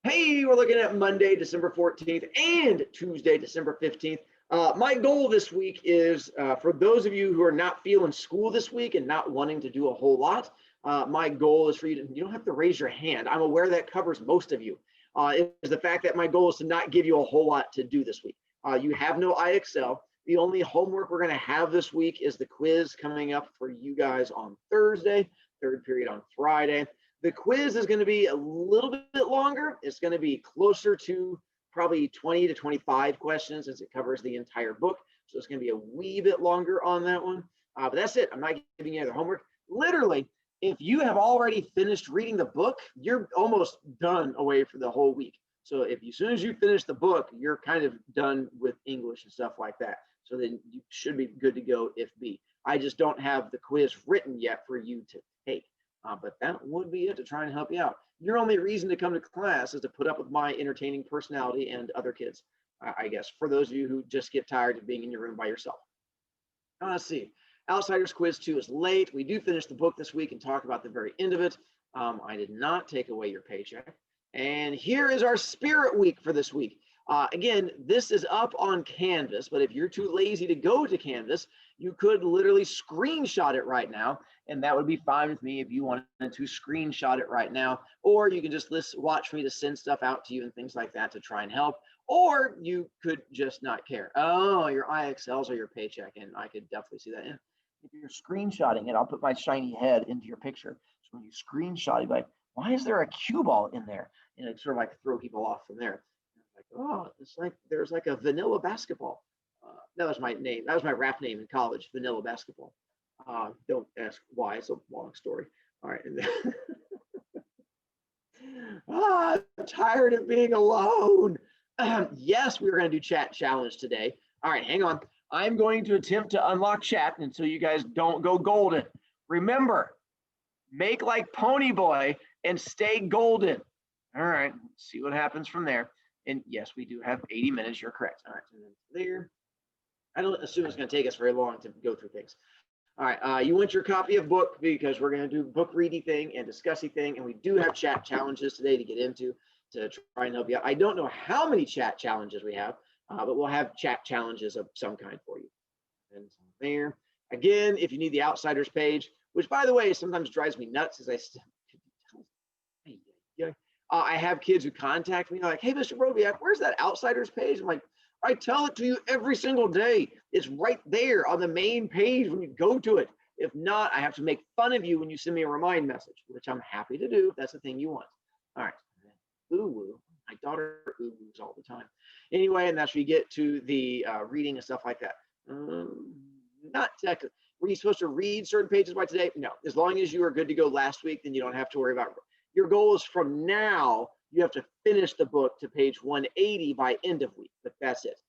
Hey, we're looking at Monday, December 14th and Tuesday, December 15th. My goal this week is for those of you who are not feeling school this week and not wanting to do a whole lot, my goal is for you to, you don't have to raise your hand. I'm aware that covers most of you. Is the fact that my goal is to not give you a whole lot to do this week. You have no IXL. The only homework we're going to have this week is the quiz coming up for you guys on Thursday, third period on Friday. The quiz is going to be a little bit longer. It's going to be closer to probably 20 to 25 questions as it covers the entire book. So it's going to be a wee bit longer on that one. But that's it. I'm not giving you any other homework. Literally, if you have already finished reading the book, you're almost done away for the whole week. So if as soon as you finish the book, you're kind of done with English and stuff like that. So then you should be good to go if B. I just don't have the quiz written yet for you to take. But that would be it to try and help you out. Your only reason to come to class is to put up with my entertaining personality and other kids, I guess, for those of you who just get tired of being in your room by yourself. Let's see. Outsiders Quiz 2 is late. We do finish the book this week and talk about the very end of it. I did not take away your paycheck. And here is our Spirit Week for this week. Again, this is up on Canvas, but if you're too lazy to go to Canvas, you could literally screenshot it right now, and that would be fine with me if you wanted to screenshot it right now, or you can just watch me to send stuff out to you and things like that to try and help, or you could just not care. Oh, your IXLs are your paycheck, and I could definitely see that. If you're screenshotting it, I'll put my shiny head into your picture. So when you screenshot it, like, why is there a cue ball in there? And it sort of like throw people off from there. Like, oh, it's like there's like a vanilla basketball. That was my name. That was my rap name in college, Vanilla Basketball. Don't ask why. It's a long story. All right. And then I'm tired of being alone. Yes, we were going to do chat challenge today. All right, hang on. I'm going to attempt to unlock chat until you guys don't go golden. Remember, make like Pony Boy and stay golden. All right, let's see what happens from there. And yes, we do have 80 minutes. You're correct. All right, so then there. I don't assume it's going to take us very long to go through things. All right, you want your copy of book because we're going to do book reading thing and discussing thing, and we do have chat challenges today to get into to try and help you out. I don't know how many chat challenges we have, but we'll have chat challenges of some kind for you. And there. Again, if you need the Outsiders page, which by the way sometimes drives me nuts, as I have kids who contact me like, "Hey, Mr. Broviak, where's that Outsiders page?" I'm like, I tell it to you every single day. It's right there on the main page when you go to it. If not, I have to make fun of you when you send me a remind message, which I'm happy to do if that's the thing you want. All right. Ooh, my daughter oohs all the time. Anyway, and that's where you get to the reading and stuff like that. Not technically. Were you supposed to read certain pages by today? No. As long as you are good to go last week, then you don't have to worry about it. Your goal is from now, you have to finish the book to page 180 by end of week, but that's it.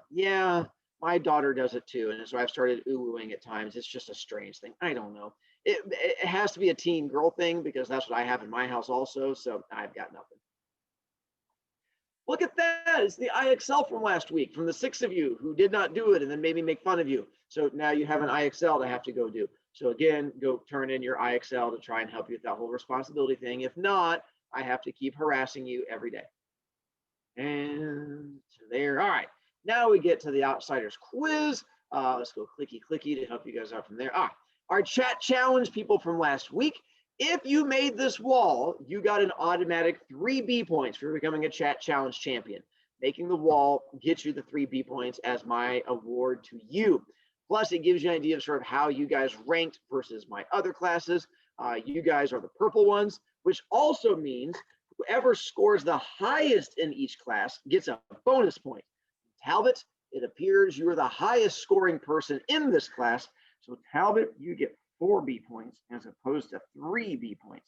Yeah, my daughter does it too, and so I've started oohing at times. It's just a strange thing. I don't know. It has to be a teen girl thing because that's what I have in my house also, so I've got nothing. Look at that. It's the IXL from last week, from the 6 of you who did not do it and then maybe make fun of you. So now you have an IXL to have to go do. So again, go turn in your IXL to try and help you with that whole responsibility thing. If not, I have to keep harassing you every day. And there. All right. Now we get to the Outsiders Quiz. Let's go clicky to help you guys out from there. Our chat challenge people from last week. If you made this wall, you got an automatic 3 B points for becoming a chat challenge champion. Making the wall gets you the 3 B points as my award to you. Plus, it gives you an idea of sort of how you guys ranked versus my other classes. You guys are the purple ones, which also means whoever scores the highest in each class gets a bonus point. Talbot, it appears you are the highest scoring person in this class. So Talbot, you get 4 B points as opposed to 3 B points.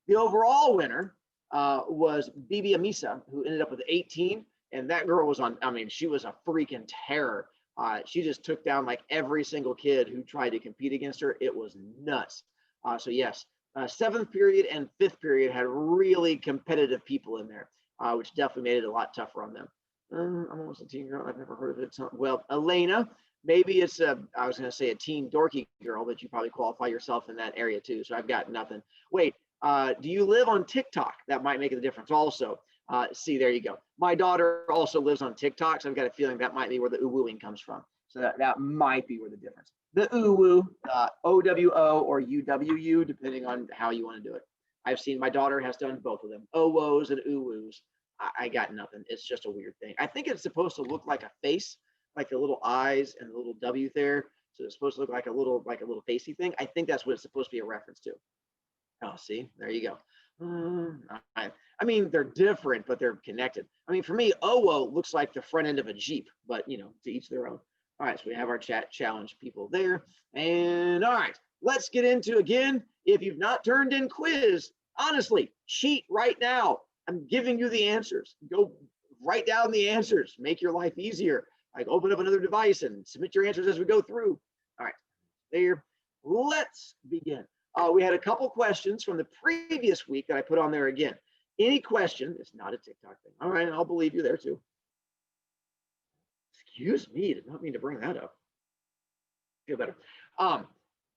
The overall winner was Bibi Amisa, who ended up with 18. And that girl was on, I mean, she was a freaking terror. She just took down like every single kid who tried to compete against her. It was nuts. So yes, 7th period and 5th period had really competitive people in there, which definitely made it a lot tougher on them. I'm almost a teen girl. I've never heard of it. Well, Elena, maybe it's I was going to say a teen dorky girl, but you probably qualify yourself in that area too. So I've got nothing. Wait, Do you live on TikTok? That might make a difference also. See, there you go. My daughter also lives on TikTok, so I've got a feeling that might be where the ooh-wooing comes from. So that might be where the difference. The ooh-woo, O-W-O or U-W-U, depending on how you want to do it. I've seen my daughter has done both of them, O-woos and ooh-woos. I got nothing. It's just a weird thing. I think it's supposed to look like a face, like the little eyes and the little W there. So it's supposed to look like a little facey thing. I think that's what it's supposed to be a reference to. Oh, see, there you go. I mean, they're different, but they're connected. I mean, for me, OWO looks like the front end of a Jeep, but to each their own. All right, so we have our chat challenge people there. And all right, let's get into, again, if you've not turned in quiz, honestly, cheat right now. I'm giving you the answers. Go write down the answers. Make your life easier. Like open up another device and submit your answers as we go through. All right, there. Let's begin. We had a couple questions from the previous week that I put on there again. Any question, it's not a TikTok thing. All right, I'll believe you there too. Excuse me, did not mean to bring that up. Feel better.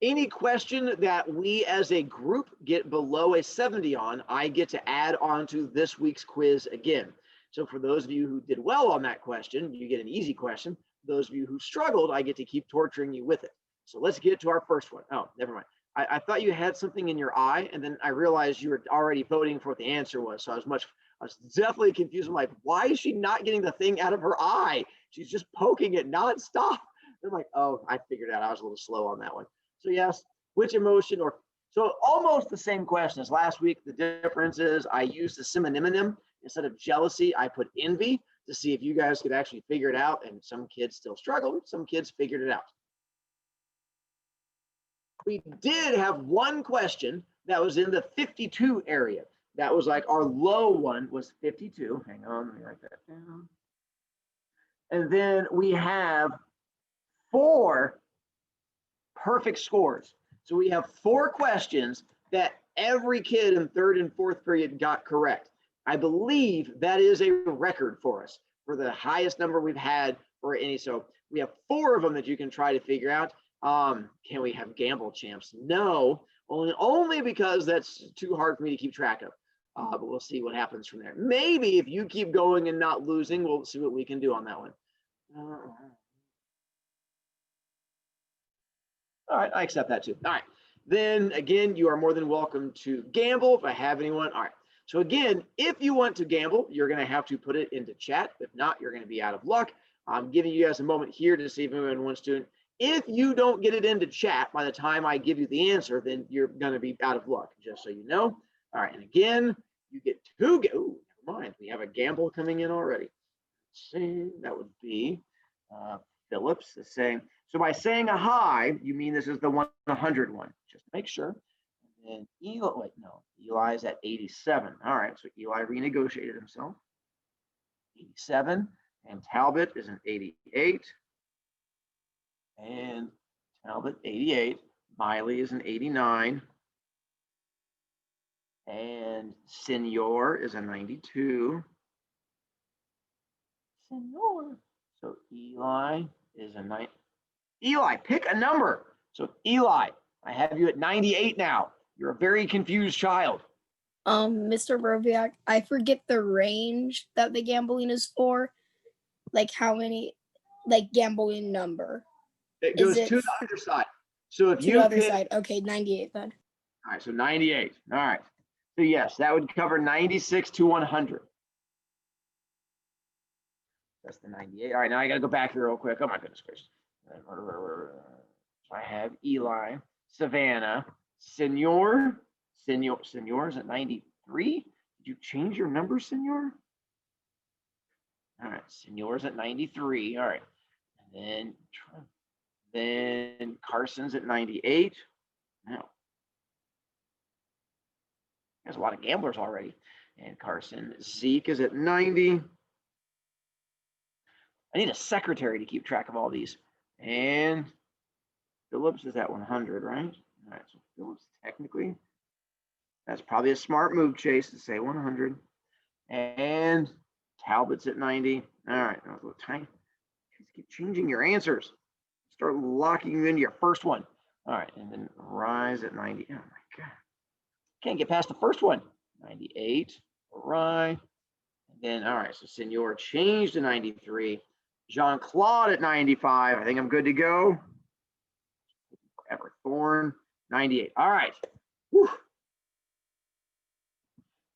Any question that we as a group get below a 70 on, I get to add on to this week's quiz again. So for those of you who did well on that question, you get an easy question. Those of you who struggled, I get to keep torturing you with it. So let's get to our first one. Oh, never mind. I thought you had something in your eye, and then I realized you were already voting for what the answer was. So I was definitely confused. I'm like, why is she not getting the thing out of her eye? She's just poking it nonstop. I'm like, oh, I figured out. I was a little slow on that one. So yes, which emotion so almost the same question as last week. The difference is I used the synonym. Instead of jealousy, I put envy to see if you guys could actually figure it out. And some kids still struggled. Some kids figured it out. We did have one question that was in the 52 area. That was like our low one was 52. Hang on, let me write that down. And then we have 4 perfect scores. So we have 4 questions that every kid in 3rd and 4th period got correct. I believe that is a record for us, for the highest number we've had for any. So we have 4 of them that you can try to figure out. Can we have gamble champs? No, only because that's too hard for me to keep track of. But we'll see what happens from there. Maybe if you keep going and not losing, we'll see what we can do on that one. All right, I accept that too. All right, then again, you are more than welcome to gamble if I have anyone. All right, so again, if you want to gamble, you're going to have to put it into chat. If not, you're going to be out of luck. I'm giving you guys a moment here to see if anyone wants to. If you don't get it into chat by the time I give you the answer, then you're going to be out of luck, just so you know. All right, and again, you get 2. Oh, never mind. We have a gamble coming in already. See, that would be Phillips is saying. So by saying a high, you mean this is the 100 one. Just make sure. And then Eli's at 87. All right, so Eli renegotiated himself. 87, and Talbot is an 88. And Talbot, 88. Miley is an 89. And Senor is a 92. Senor. So Eli is a 9. Eli, pick a number. So Eli, I have you at 98 now. You're a very confused child. Mr. Broviak, I forget the range that the gambling is for. Like how many, like gambling number. It goes to the other side. So if you other side, okay, 98 then. All right, so 98. All right. So yes, that would cover 96 to 100. That's the 98. All right, now I got to go back here real quick. Oh my goodness gracious. So I have Eli, Savannah, Senor is at 93. Did you change your number, Senor? All right, Senor's at 93. All right, and then Carson's at 98. Now, there's a lot of gamblers already. And Carson, Zeke is at 90. I need a secretary to keep track of all these. And Phillips is at 100, right? All right, so Phillips technically, that's probably a smart move, Chase, to say 100. And Talbot's at 90. All right, now go tiny. Just keep changing your answers. Start locking you into your first one. All right, and then Rise at 90. Oh my God. Can't get past the first one. 98 for Rye. And then, all right, so Senor changed to 93. Jean-Claude at 95. I think I'm good to go. Ever Thorn, 98. All right. Whew.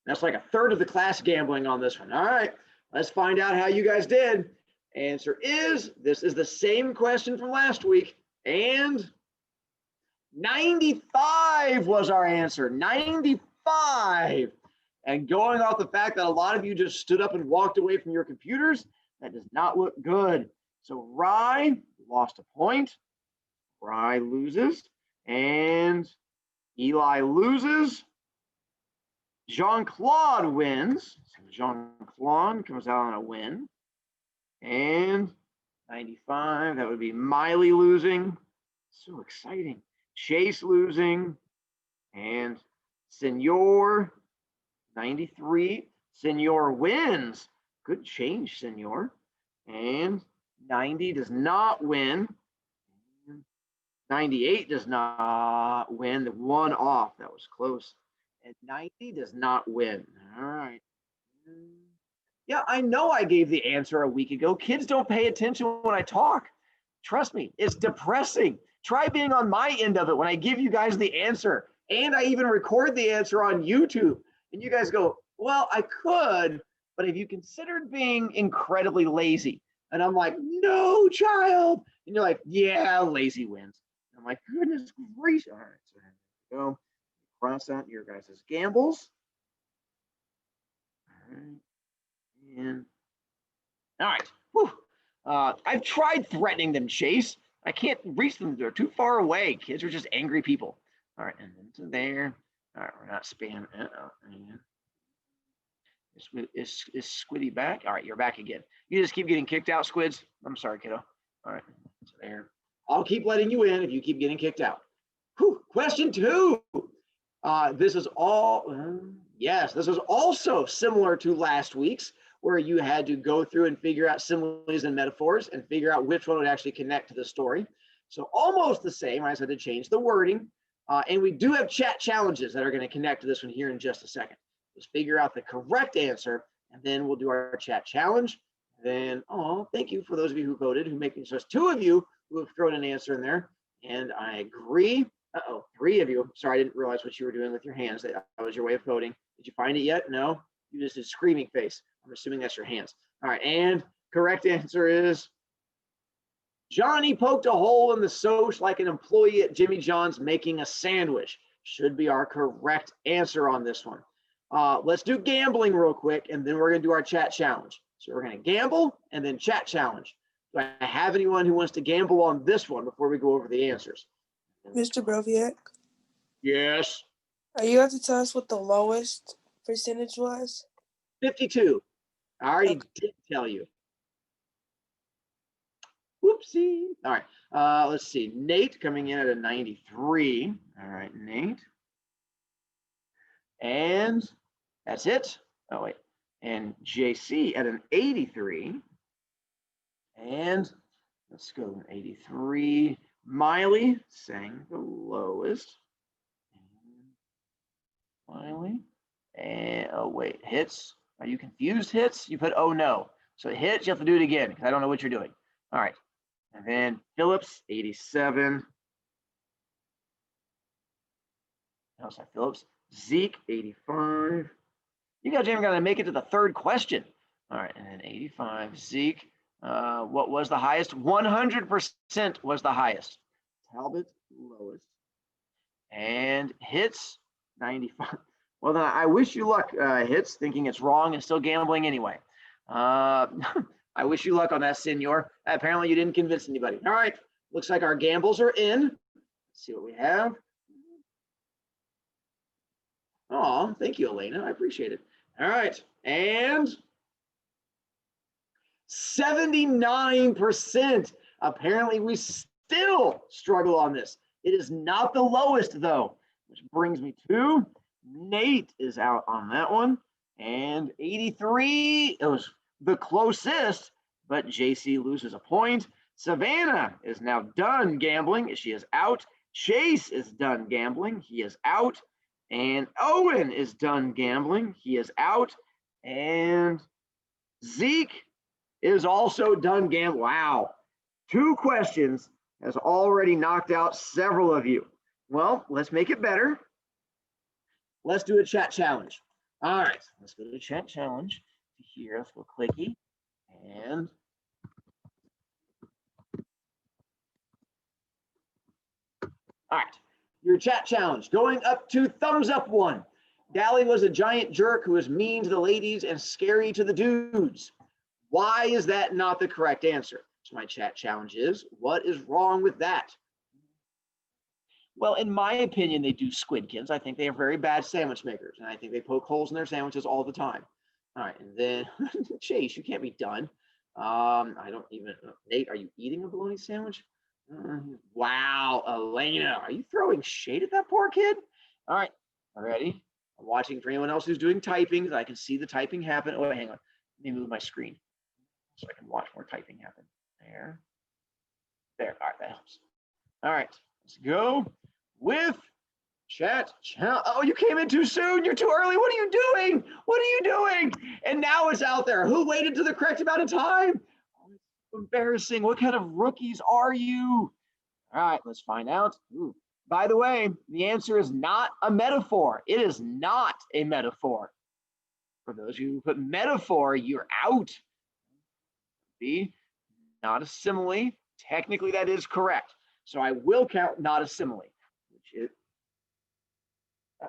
That's like a third of the class gambling on this one. All right, let's find out how you guys did. Answer is, this is the same question from last week, and 95 was our answer, 95. And going off the fact that a lot of you just stood up and walked away from your computers, that does not look good. So Rye lost a point. Rye loses, and Eli loses. Jean-Claude wins. So Jean-Claude comes out on a win. And 95, that would be Miley losing. So exciting. Chase losing. And Senor, 93. Senor wins. Good change, Senor. And 90 does not win. 98 does not win. The one off, that was close. And 90 does not win. All right. Yeah, I know I gave the answer a week ago. Kids don't pay attention when I talk. Trust me, it's depressing. Try being on my end of it when I give you guys the answer. And I even record the answer on YouTube. And you guys go, well, I could, but have you considered being incredibly lazy? And I'm like, no, child. And you're like, yeah, lazy wins. I'm like, goodness gracious. All right, so there we go. Cross out your guys' gambles. All right. And all right. Whew. I've tried threatening them, Chase. I can't reach them. They're too far away. Kids are just angry people. All right, and then to there. All right, we're not spamming. Is Squiddy back? All right, you're back again. You just keep getting kicked out, Squids. I'm sorry, kiddo. All right, so there. I'll keep letting you in if you keep getting kicked out. Whew. Question 2. This is all, yes, this is also similar to last week's, where you had to go through and figure out similes and metaphors and figure out which one would actually connect to the story. So almost the same. I just had to change the wording. And we do have chat challenges that are going to connect to this one here in just a second. Just figure out the correct answer, and then we'll do our chat challenge. Then, oh, thank you for those of you who voted, who make me, so it's 2 of you who have thrown an answer in there. And I agree. 3 of you. Sorry, I didn't realize what you were doing with your hands. That was your way of voting. Did you find it yet? No? You just did screaming face. I'm assuming that's your hands. All right, and correct answer is Johnny poked a hole in the soch like an employee at Jimmy John's making a sandwich. Should be our correct answer on this one. Let's do gambling real quick, and then we're going to do our chat challenge. So we're going to gamble and then chat challenge. Do I have anyone who wants to gamble on this one before we go over the answers? Mr. Broviak, Yes. you have to tell us what the lowest percentage was? 52. I already did tell you. Whoopsie. All right. Let's see. Nate coming in at a 93. All right, Nate. And that's it. Oh, wait. And JC at an 83. And let's go to 83. Miley sang the lowest. Miley. And oh, wait. Hits. Are you confused, Hits? You put oh no. So Hits, you have to do it again because I don't know what you're doing. All right. And then Phillips, 87. How's that, Phillips? Zeke, 85. You guys even got to make it to the 3rd question. All right, and then 85. Zeke, what was the highest? 100% was the highest. Talbot, lowest. And Hits, 95. Well, then I wish you luck, Hits, thinking it's wrong and still gambling anyway. I wish you luck on that, Senor. Apparently you didn't convince anybody. All right, looks like our gambles are in. Let's see what we have. Oh, thank you, Elena. I appreciate it. All right, and 79%. Apparently we still struggle on this. It is not the lowest, though, which brings me to Nate is out on that one. And 83, it was the closest, but JC loses a point. Savannah is now done gambling. She is out. Chase is done gambling. He is out. And Owen is done gambling. He is out. And Zeke is also done gambling. Wow. 2 questions has already knocked out several of you. Well, let's make it better. Let's do a chat challenge. All right, let's go to the chat challenge. Here, let's go clicky. And all right, your chat challenge going up to thumbs up 1. Dally was a giant jerk who was mean to the ladies and scary to the dudes. Why is that not the correct answer? So my chat challenge is, what is wrong with that? Well, in my opinion, they do Squidkins. I think they are very bad sandwich makers, and I think they poke holes in their sandwiches all the time. All right, and then Chase, you can't be done. I don't even, Nate, are you eating a bologna sandwich? Wow, Elena, are you throwing shade at that poor kid? All right, ready? I'm watching for anyone else who's doing typing, so I can see the typing happen. Oh, hang on, let me move my screen so I can watch more typing happen. There. All right, that helps. All right, let's go with chat. Oh, you came in too soon. You're too early. What are you doing? What are you doing? And now it's out there. Who waited to the correct amount of time? Oh, it's embarrassing. What kind of rookies are you? All right, let's find out. Ooh. By the way, the answer is not a metaphor. It is not a metaphor. For those of you who put metaphor, you're out. B, not a simile. Technically, that is correct. So I will count not a simile, which is,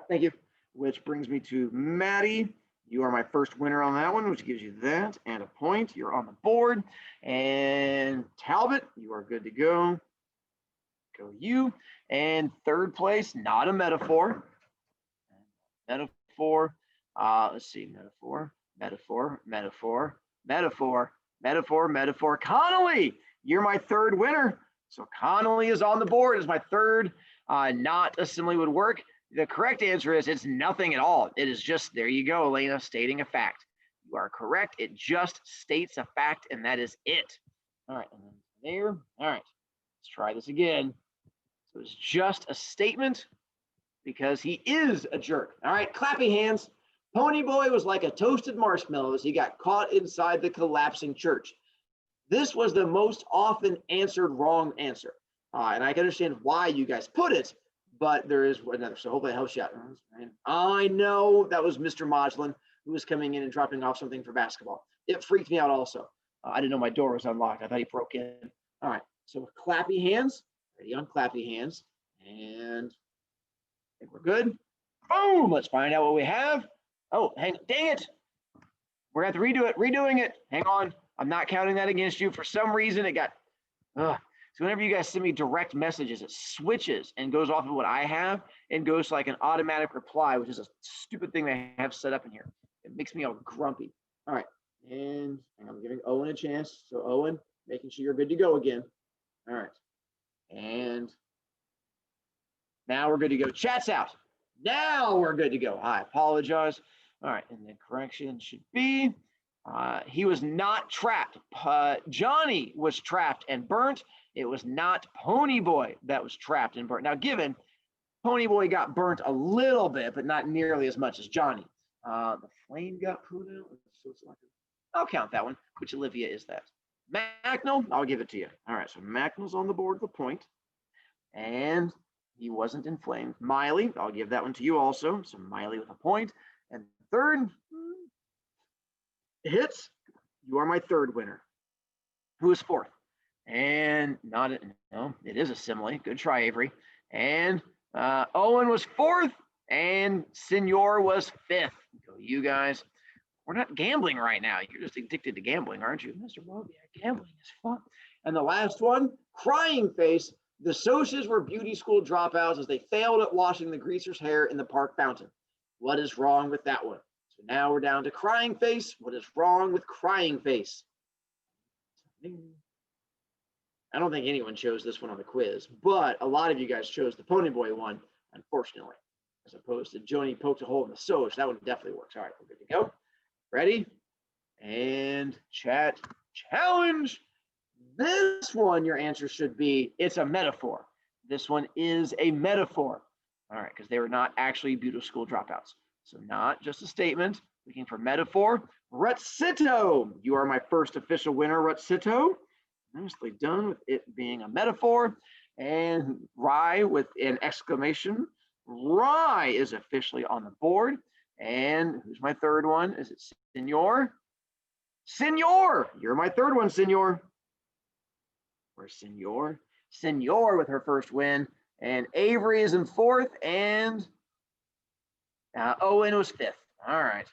thank you. Which brings me to Maddie. You are my first winner on that one, which gives you that and a point. You're on the board. And Talbot, you are good to go. Go you. And third place, not a metaphor. Metaphor. Let's see, metaphor. Connolly, you're my third winner. So Connolly is on the board as my third. Not a simile would work. The correct answer is it's nothing at all. It is just, there you go, Elena, stating a fact. You are correct. It just states a fact, and that is it. All right, and then there. All right, let's try this again. So it's just a statement because he is a jerk. All right, clappy hands. Ponyboy was like a toasted marshmallow as he got caught inside the collapsing church. This was the most often answered wrong answer. And I can understand why you guys put it, but there is another. So hopefully it helps you out. I know that was Mr. Modulin who was coming in and dropping off something for basketball. It freaked me out also. I didn't know my door was unlocked. I thought he broke in. All right, so clappy hands. Ready on clappy hands. And I think we're good. Boom, let's find out what we have. Oh, dang it. We're gonna have to redo it, redoing it. Hang on, I'm not counting that against you. For some reason, it got, so whenever you guys send me direct messages, it switches and goes off of what I have and goes to like an automatic reply, which is a stupid thing they have set up in here. It makes me all grumpy. All right, and I'm giving Owen a chance. So Owen, making sure you're good to go again. All right, and now we're good to go. Chat's out. Now we're good to go. I apologize. All right, and the correction should be, he was not trapped. Johnny was trapped and burnt. It was not Ponyboy that was trapped and burnt. Now, given Ponyboy got burnt a little bit, but not nearly as much as Johnny. The flame got put out. So it's like I'll count that one. Which Olivia is that? Macnell, I'll give it to you. All right, so Macnell's on the board with a point. And he wasn't inflamed. Miley, I'll give that one to you also. So Miley with a point. And third, hits, you are my third winner. Who is fourth? And no, it is a simile. Good try, Avery. And Owen was fourth, and Senor was fifth. Go you guys. We're not gambling right now. You're just addicted to gambling, aren't you? Mr. Bobby, gambling is fun. And the last one, crying face. The Socias were beauty school dropouts as they failed at washing the greaser's hair in the park fountain. What is wrong with that one? So now we're down to crying face. What is wrong with crying face? I don't think anyone chose this one on the quiz, but a lot of you guys chose the Ponyboy one, unfortunately, as opposed to Joni poked a hole in the Soch. That one definitely works. All right, we're good to go. Ready? And chat challenge. This one, your answer should be, it's a metaphor. This one is a metaphor. All right, because they were not actually beauty school dropouts. So not just a statement, looking for metaphor. Rutsito, you are my first official winner, Rutsito. Nicely done with it being a metaphor. And Rye with an exclamation. Rye is officially on the board. And who's my third one? Is it Senor? Senor, you're my third one, Senor. Where's Senor? Senor with her first win. And Avery is in fourth. And Owen was fifth. All right.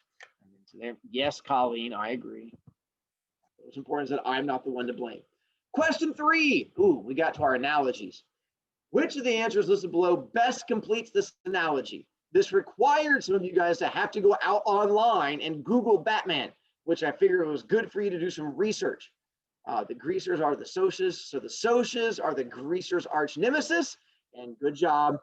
Yes, Colleen, I agree. What's important is that I'm not the one to blame. Question 3. Ooh, we got to our analogies. Which of the answers listed below best completes this analogy? This required some of you guys to have to go out online and Google Batman, which I figured was good for you to do some research. The greasers are the socias, so the socias are the greasers' arch nemesis, and good job.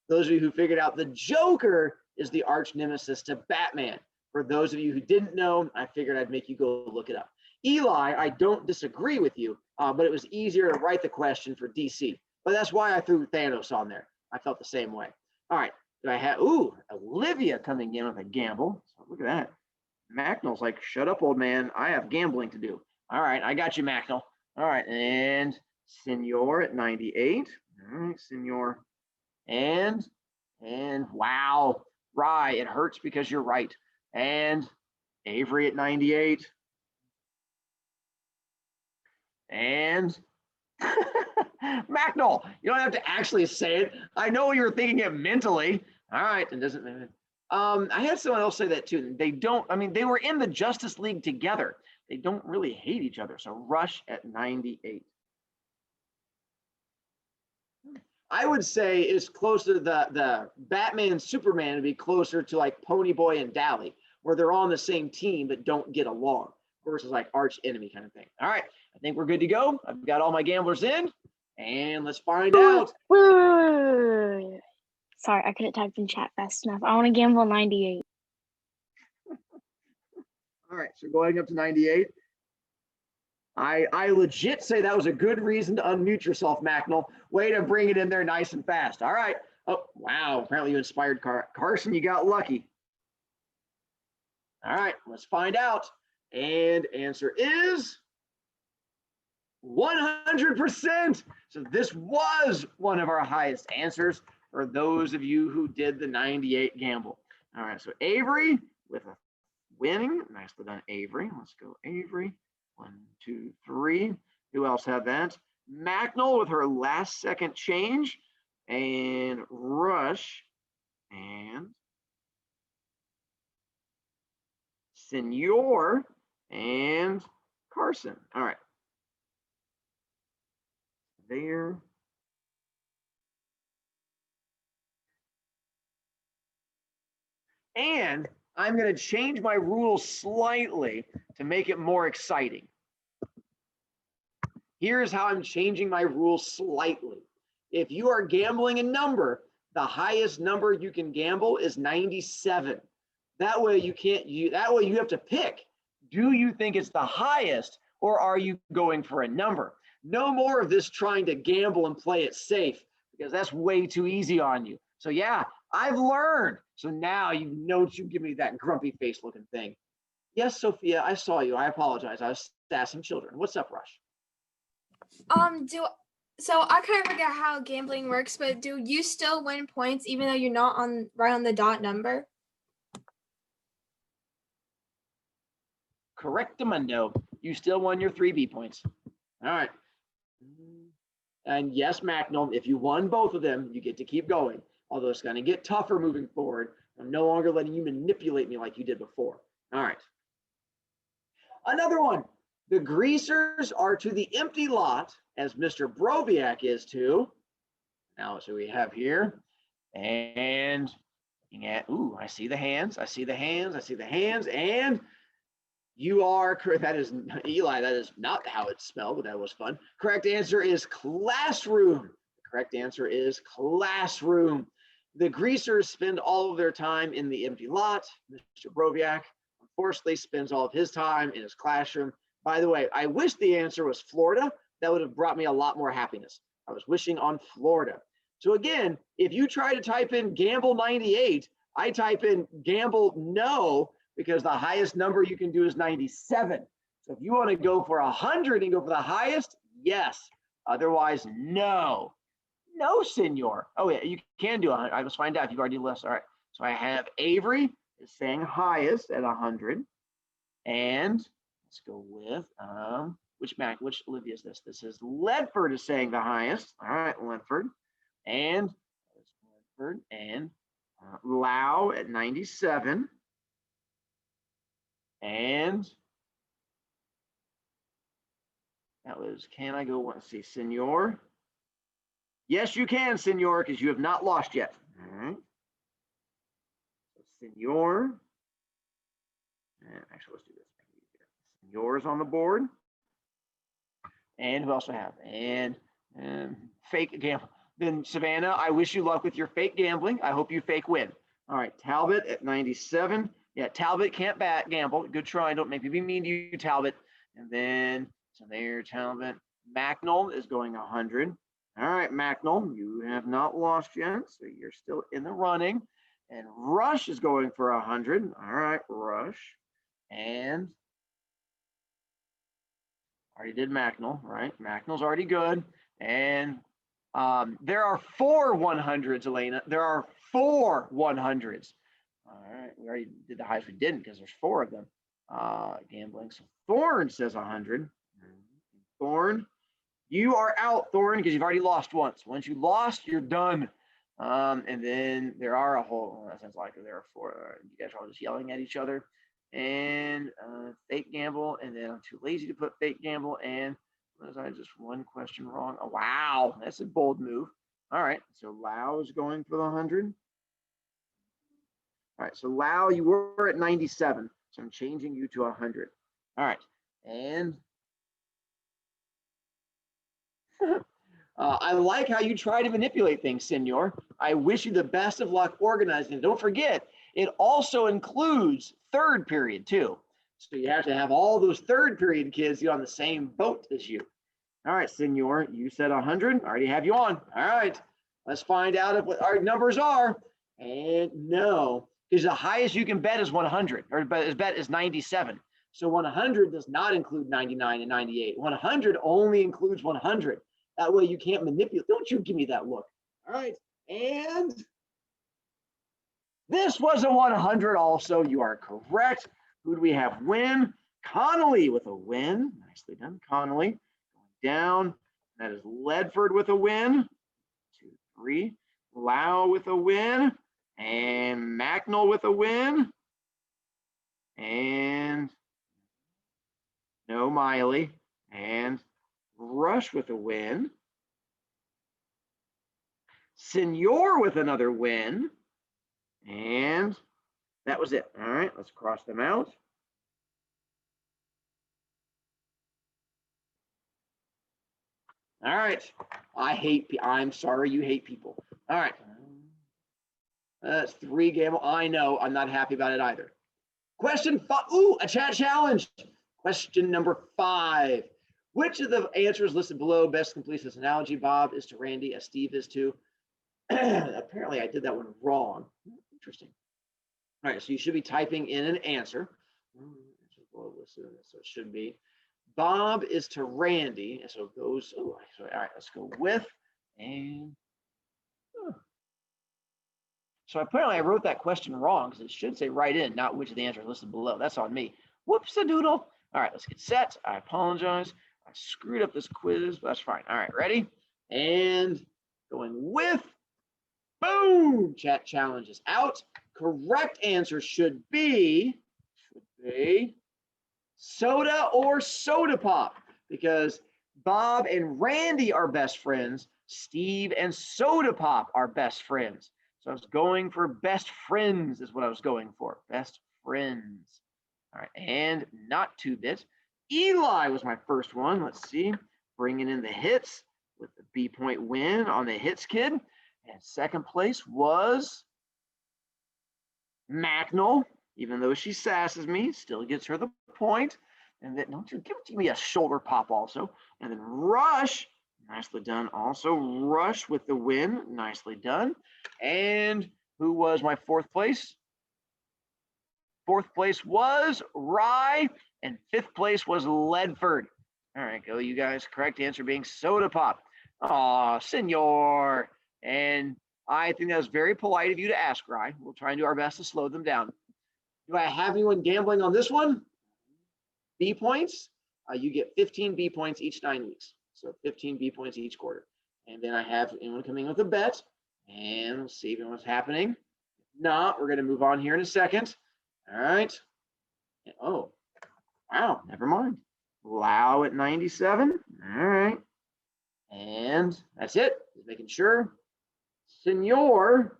Those of you who figured out the Joker is the arch nemesis to Batman. For those of you who didn't know, I figured I'd make you go look it up. Eli, I don't disagree with you, but it was easier to write the question for DC. But that's why I threw Thanos on there. I felt the same way. All right, I have, Olivia coming in with a gamble. So look at that. Macnell's like, shut up, old man. I have gambling to do. All right, I got you, Macnell. All right, and Senor at 98. All right, Senor. And wow, Rye, it hurts because you're right. And Avery at 98. And Macnell, you don't have to actually say it. I know you were thinking it mentally. All right, it doesn't matter. I had someone else say that too. They don't, I mean, they were in the Justice League together. They don't really hate each other. So Rush at 98. I would say is closer to the Batman Superman to be closer to like Ponyboy and Dally, where they're all on the same team but don't get along, versus like arch enemy kind of thing. All right, I think we're good to go. I've got all my gamblers in, and let's find out. Wait. Sorry, I couldn't type in chat fast enough. I want to gamble 98. All right, so going up to 98. I legit say that was a good reason to unmute yourself, Macnell. Way to bring it in there nice and fast. All right. Oh, wow. Apparently you inspired Carson. You got lucky. All right, let's find out. And answer is 100%. So this was one of our highest answers for those of you who did the 98 gamble. All right, so Avery with a winning. Nicely done, Avery. Let's go, Avery. 1, 2, 3. Who else had that? Macnell with her last second change. And Rush. And Senor. And Carson. All right. There. And I'm going to change my rules slightly to make it more exciting. Here's how I'm changing my rules slightly. If you are gambling a number, the highest number you can gamble is 97. That way you have to pick. Do you think it's the highest, or are you going for a number? No more of this trying to gamble and play it safe, because that's way too easy on you. So yeah, I've learned. So now you know you give me that grumpy face looking thing. Yes, Sophia, I saw you. I apologize. I was sassing children. What's up, Rush? So I kind of forget how gambling works, but do you still win points even though you're not right on the dot number? Correctamundo. You still won your 3B points. All right. And yes, Macnell, if you won both of them, you get to keep going. Although it's going to get tougher moving forward. I'm no longer letting you manipulate me like you did before. All right. Another one. The greasers are to the empty lot as Mr. Broviac is to. Now, so we have here. And looking at, ooh, I see the hands. I see the hands. I see the hands. And you are correct. That is, Eli, that is not how it's spelled, but that was fun. Correct answer is classroom. The correct answer is classroom. The greasers spend all of their time in the empty lot. Mr. Broviac, unfortunately, spends all of his time in his classroom. By the way, I wish the answer was Florida. That would have brought me a lot more happiness. I was wishing on Florida. So again, if you try to type in gamble 98, I type in gamble no, because the highest number you can do is 97. So if you want to go for 100 and go for the highest, yes. Otherwise, no. No, senor. Oh yeah, you can do 100. I must find out if you've already listed. All right. So I have Avery is saying highest at 100. And let's go with which Olivia is this? This is Ledford is saying the highest. All right, Ledford. And Ledford and Lau at 97. And that was, can I go, let's see, senor. Yes, you can, senor, because you have not lost yet. All right. So senor. And actually, let's do this. Senor's on the board. And who else do I have? And fake gamble. Then Savannah, I wish you luck with your fake gambling. I hope you fake win. All right, Talbot at 97. Yeah, Talbot can't gamble. Good try. Don't make me be mean to you, Talbot. And then, so there, Talbot. Macnell is going 100. All right, Macnell, you have not lost yet, so you're still in the running. And Rush is going for 100. All right, Rush. And already did Macnell, right? Macnell's already good. And there are 4 100s, Elena. There are 4 100s. All right, we already did the highest. We didn't because there's 4 of them. Gambling. So Thorn says 100. Thorn, you are out, Thorn, because you've already lost once. Once you lost, you're done. And then there are a whole, that sounds like there are 4. You guys are all just yelling at each other. And fake gamble. And then I'm too lazy to put fake gamble. And was I just one question wrong? Oh, wow. That's a bold move. All right. So Lau is going for the 100. All right. So Lau, you were at 97. So I'm changing you to 100. All right. And I like how you try to manipulate things, senor. I wish you the best of luck organizing it. Don't forget, it also includes third period too. So you have to have all those third period kids on the same boat as you. All right, senor, you said 100. I already have you on. All right, let's find out what our numbers are. And no, because the highest you can bet is 100, or bet is 97. So 100 does not include 99 and 98. 100 only includes 100. That way you can't manipulate. Don't you give me that look. All right, and this was a 100 also. You are correct. Who do we have win? Connolly with a win. Nicely done, Connolly. Going down. That is Ledford with a win. 2, 3. Lau with a win. And Macnell with a win. And no Miley. And Rush with a win. Senor with another win. And that was it. All right, let's cross them out. All right. I'm sorry you hate people. All right. That's 3 gamble. I know. I'm not happy about it either. Question 5. Ooh, a chat challenge. Question number 5. Which of the answers listed below best completes this analogy? Bob is to Randy, as Steve is to. Apparently, I did that one wrong. Interesting. All right, so you should be typing in an answer. So it should be Bob is to Randy. And so it goes, all right, let's go with, and so apparently I wrote that question wrong because it should say write in, not which of the answers listed below. That's on me. Whoops-a-doodle. All right, let's get set. I apologize. I screwed up this quiz, but that's fine. All right, ready? And going with, boom, chat challenge is out. Correct answer should be soda or soda pop, because Bob and Randy are best friends. Steve and soda pop are best friends. So I was going for best friends is what I was going for. Best friends. All right, and not 2-bit. Eli was my first one. Let's see. Bringing in the hits with the B-point win on the hits kid. And second place was Macnell. Even though she sasses me, still gets her the point. And then, don't you give me a shoulder pop also. And then Rush, Nicely done. Also, Rush with the win. Nicely done. And who was my fourth place? Fourth place was Rye, and fifth place was Ledford. All right, go you guys. Correct answer being Soda Pop. Aw, Senor. And I think that was very polite of you to ask, Rye. We'll try and do our best to slow them down. Do I have anyone gambling on this one? B points. You get 15 B points each 9 weeks. So 15 B points each quarter. And then I have anyone coming in with a bet. And we'll see what's happening. If not, we're going to move on here in a second. All right. Oh, wow. Never mind. Lau at 97. All right. And that's it. Just making sure. Senor,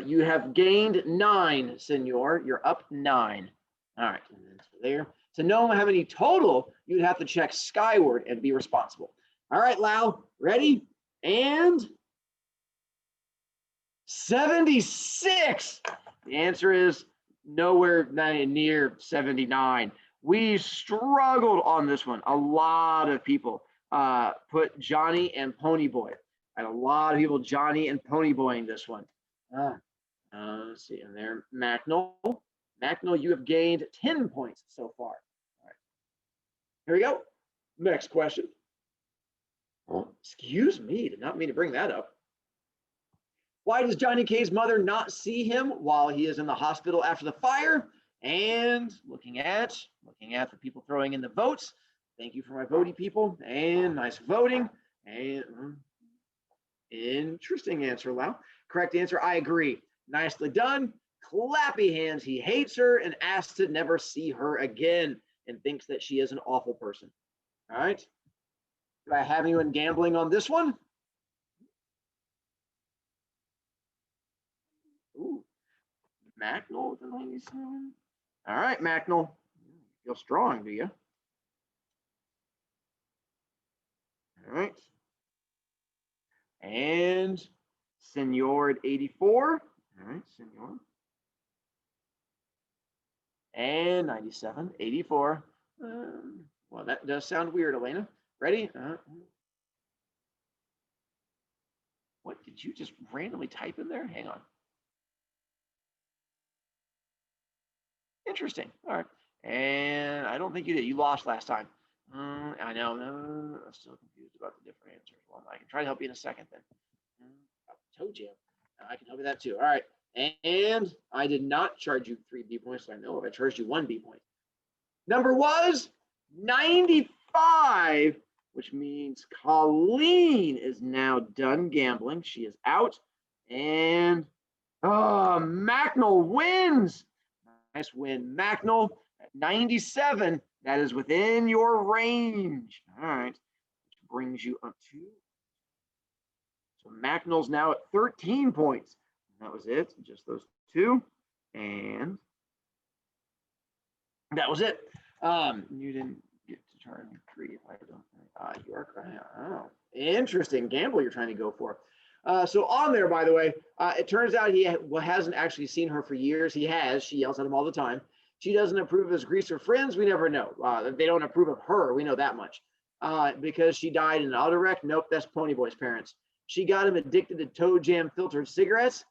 you have gained 9, Senor. You're up 9. All right. And then so there. To know how many total, you'd have to check skyward and be responsible. All right, Lau, ready? And 76. The answer is nowhere near 79. We struggled on this one. A lot of people put Johnny and Ponyboy. I had a lot of people Johnny and Ponyboying this one. Let's see, and there, Macnell. Macnell, you have gained 10 points so far. All right. Here we go. Next question. Oh, excuse me, did not mean to bring that up. Why does Johnny K's mother not see him while he is in the hospital after the fire? And looking at the people throwing in the votes. Thank you for my voting people. And nice voting. And interesting answer, Lau. Correct answer, I agree. Nicely done. Clappy hands. He hates her and asks to never see her again and thinks that she is an awful person. All right. Do I have anyone gambling on this one? Ooh, Macnell with the 97. All right, Macnell. You feel strong, do you? All right. And Senor at 84. All right, Senor. And 97, 84. Well, that does sound weird, Elena. Ready? What did you just randomly type in there? Hang on. Interesting. All right. And I don't think you did. You lost last time. I know. I'm still confused about the different answers. Well, I can try to help you in a second then. Toe jam. I can help you with that too. All right. And I did not charge you 3 B points. So I know if I charged you 1 B point. Number was 95, which means Colleen is now done gambling. She is out. And Macnell wins. Nice win, Macnell at 97. That is within your range. All right, which brings you up to. So Macnell's now at 13 points. And that was it, just those 2, and that was it. You didn't get to turn 3. If I don't, you are crying. Oh, interesting gamble you're trying to go for. So on there, by the way, it turns out he hasn't actually seen her for years. He has. She yells at him all the time. She doesn't approve of his greaser friends. We never know. They don't approve of her. We know that much. Because she died in an auto wreck. Nope, that's Ponyboy's parents. She got him addicted to Toe Jam filtered cigarettes.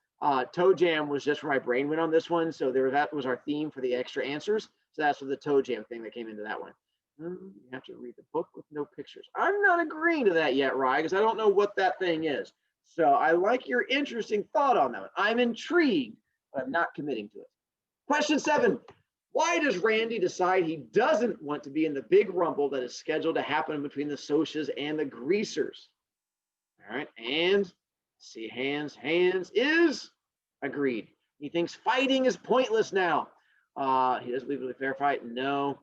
Toe Jam was just where my brain went on this one. So that was our theme for the extra answers. So that's for the Toe Jam thing that came into that one. You have to read the book with no pictures. I'm not agreeing to that yet, Rye, because I don't know what that thing is. So I like your interesting thought on that one. I'm intrigued, but I'm not committing to it. Question 7. Why does Randy decide he doesn't want to be in the big rumble that is scheduled to happen between the Socias and the Greasers? All right, and see, hands is agreed. He thinks fighting is pointless now. He doesn't believe in a fair fight. No.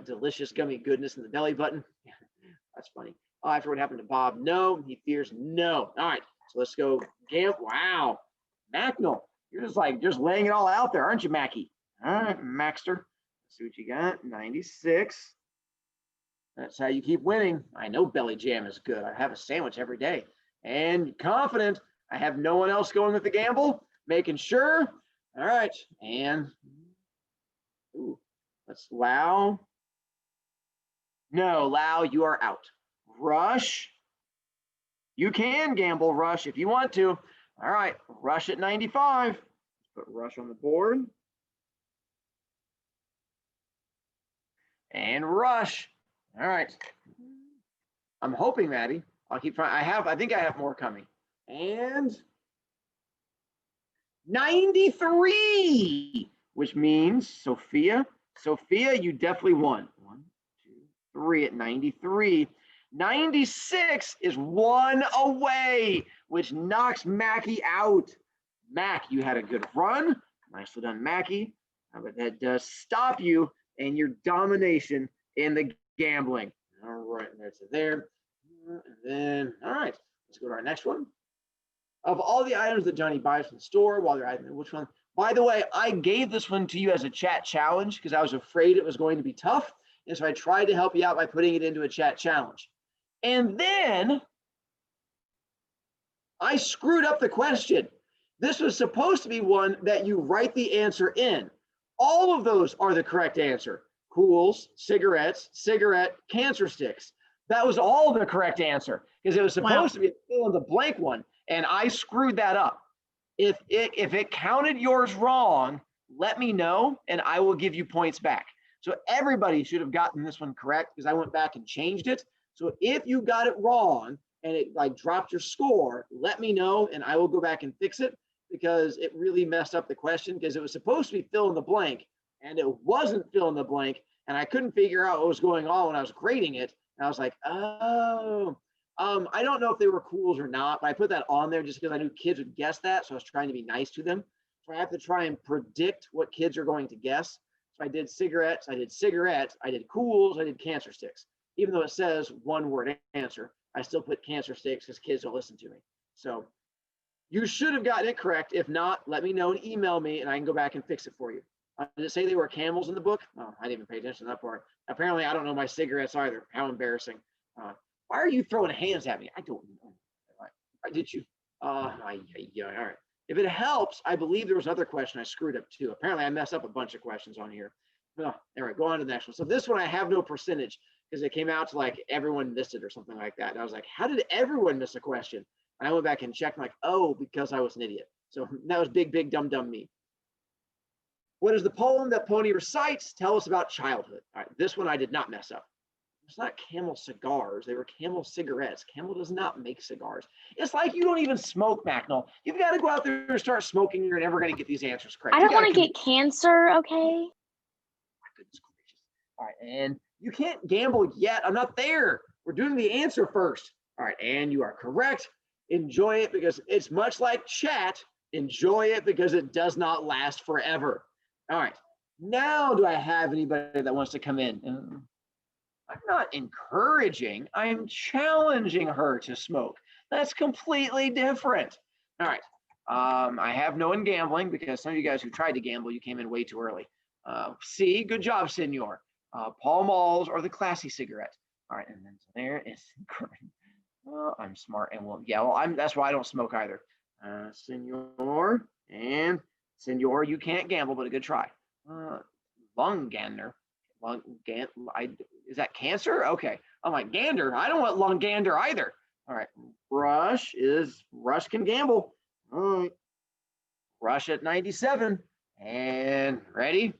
Delicious gummy goodness in the belly button. That's funny. After what happened to Bob, no. He fears no. All right, so let's go. Wow, Macnell, you're just laying it all out there, aren't you, Mackie? All right, Maxter. Let's see what you got. 96. That's how you keep winning. I know Belly Jam is good. I have a sandwich every day. And confident. I have no one else going with the gamble. Making sure. All right, and let's Lau. No, Lau, you are out. Rush. You can gamble, Rush, if you want to. All right, Rush at 95. Let's put Rush on the board. And Rush. All right. I'm hoping, Maddie. I'll keep trying. I think I have more coming. And 93, which means Sophia, you definitely won. 1, 2, 3 at 93. 96 is 1 away, which knocks Mackie out. Mac, you had a good run. Nicely done, Mackie. But that does stop you in your domination in the gambling. All right, that's it there. And then, all right, let's go to our next one. Of all the items that Johnny buys from the store while they're at which one? By the way, I gave this one to you as a chat challenge because I was afraid it was going to be tough. And so I tried to help you out by putting it into a chat challenge. And then I screwed up the question. This was supposed to be one that you write the answer in. All of those are the correct answer. Cools, cigarettes, cigarette, cancer sticks. That was all the correct answer because it was supposed to be a fill in the blank one. And I screwed that up. If it counted yours wrong, let me know and I will give you points back. So everybody should have gotten this one correct because I went back and changed it. So if you got it wrong and it like dropped your score, let me know and I will go back and fix it because it really messed up the question because it was supposed to be fill in the blank and it wasn't fill in the blank and I couldn't figure out what was going on when I was grading it. And I was like, oh, I don't know if they were cools or not, but I put that on there just because I knew kids would guess that. So I was trying to be nice to them. So I have to try and predict what kids are going to guess. So I did cigarettes, I did cools, I did cancer sticks. Even though it says one word answer, I still put cancer sticks because kids don't listen to me. So you should have gotten it correct. If not, let me know and email me and I can go back and fix it for you. Did it say they were camels in the book? Oh, I didn't even pay attention to that part. Apparently, I don't know my cigarettes either. How embarrassing. Why are you throwing hands at me? I don't know. Did you? All right. If it helps, I believe there was another question I screwed up too. Apparently, I messed up a bunch of questions on here. Oh, all right, go on to the next one. So this one, I have no percentage because it came out to like everyone missed it or something like that. And I was like, how did everyone miss a question? And I went back and checked, I'm like, oh, because I was an idiot. So that was big, dumb me. What is the poem that Pony recites? Tell us about childhood. All right, this one I did not mess up. It's not Camel cigars. They were Camel cigarettes. Camel does not make cigars. It's like you don't even smoke, Macnell. You've got to go out there and start smoking. You're never going to get these answers correct. I don't want to get cancer, okay? My goodness gracious. All right, and you can't gamble yet. I'm not there. We're doing the answer first. All right, and you are correct. Enjoy it because it's much like chat. Enjoy it because it does not last forever. All right, now do I have anybody that wants to come in? I'm not encouraging, I'm challenging her to smoke. That's completely different. All right, I have no one gambling because some of you guys who tried to gamble, you came in way too early. C, good job, Senor. Pall Malls or the classy cigarette. All right, and then there is, well, I'm smart and well, yeah, well, that's why I don't smoke either. Senor, and Senor, you can't gamble, but a good try. Lungander. Is that cancer? Okay. I'm like, gander. I don't want lungander either. All right. Rush can gamble. All right. Rush at 97. And ready?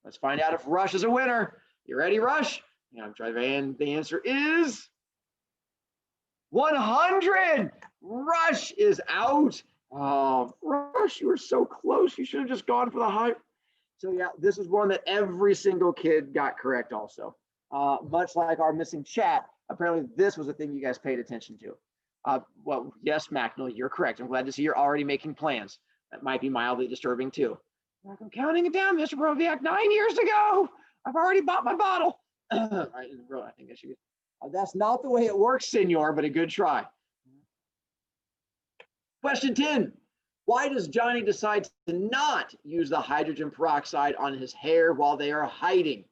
Let's find out if Rush is a winner. You ready, Rush? Yeah, I'm trying. And the answer is 100. Rush is out. Oh, Rush, you were so close. You should have just gone for the high. So yeah, this is one that every single kid got correct also. Much like our missing chat, apparently this was a thing you guys paid attention to. Well, yes, Macnell, you're correct. I'm glad to see you're already making plans. That might be mildly disturbing too. I'm counting it down, Mr. Broviak, 9 years ago. I've already bought my bottle. Right, bro, I think I should. That's not the way it works, Senor, but a good try. Question 10. Why does Johnny decide to not use the hydrogen peroxide on his hair while they are hiding?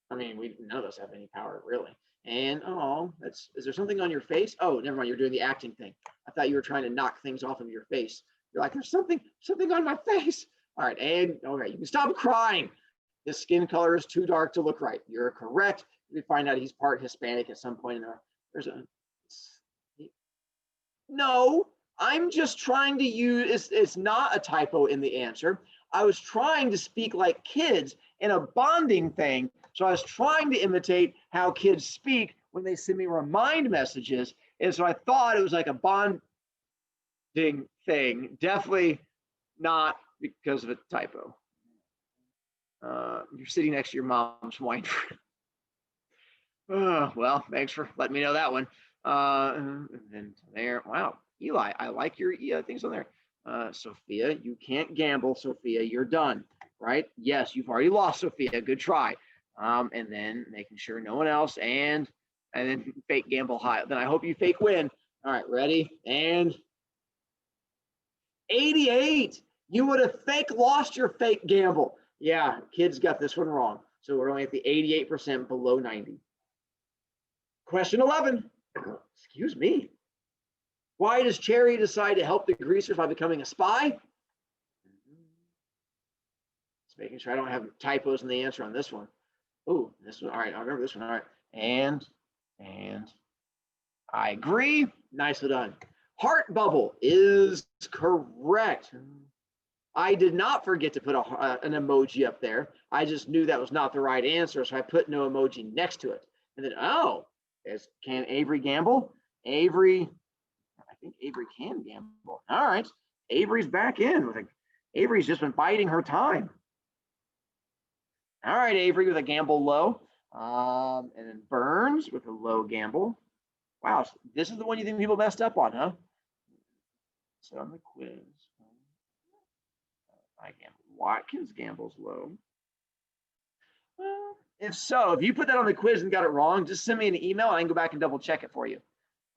I mean, none of us have any power, really. And, is there something on your face? Oh, never mind, you're doing the acting thing. I thought you were trying to knock things off of your face. You're like, there's something on my face. All right, and, all right, you can stop crying. His skin color is too dark to look right. You're correct. We find out he's part Hispanic at some point in there. No, I'm just trying to use, it's not a typo in the answer. I was trying to speak like kids in a bonding thing. So I was trying to imitate how kids speak when they send me remind messages. And so I thought it was like a bonding thing. Definitely not because of a typo. You're sitting next to your mom's wine. Well, thanks for letting me know that one. And then there, wow, Eli, I like your things on there. Sophia, you can't gamble, Sophia, you're done, right? Yes, you've already lost, Sophia, good try. And then making sure no one else, and then fake gamble high. Then I hope you fake win. All right, ready? And 88, you would have fake lost your fake gamble. Yeah, kids got this one wrong. So we're only at the 88% below 90. Question 11. Excuse me. Why does Cherry decide to help the greasers by becoming a spy? Just making sure I don't have typos in the answer on this one. Oh, this one. All right, I remember this one. All right. And I agree. Nicely done. Heart bubble is correct. I did not forget to put an emoji up there. I just knew that was not the right answer, so I put no emoji next to it. And then, can Avery gamble? Avery, I think Avery can gamble. All right, Avery's back in. Avery's just been biding her time. All right, Avery with a gamble low. And then Burns with a low gamble. Wow, this is the one you think people messed up on, huh? So on the quiz. I gamble. Watkins gambles low. Well, if so, if you put that on the quiz and got it wrong, just send me an email and I can go back and double check it for you.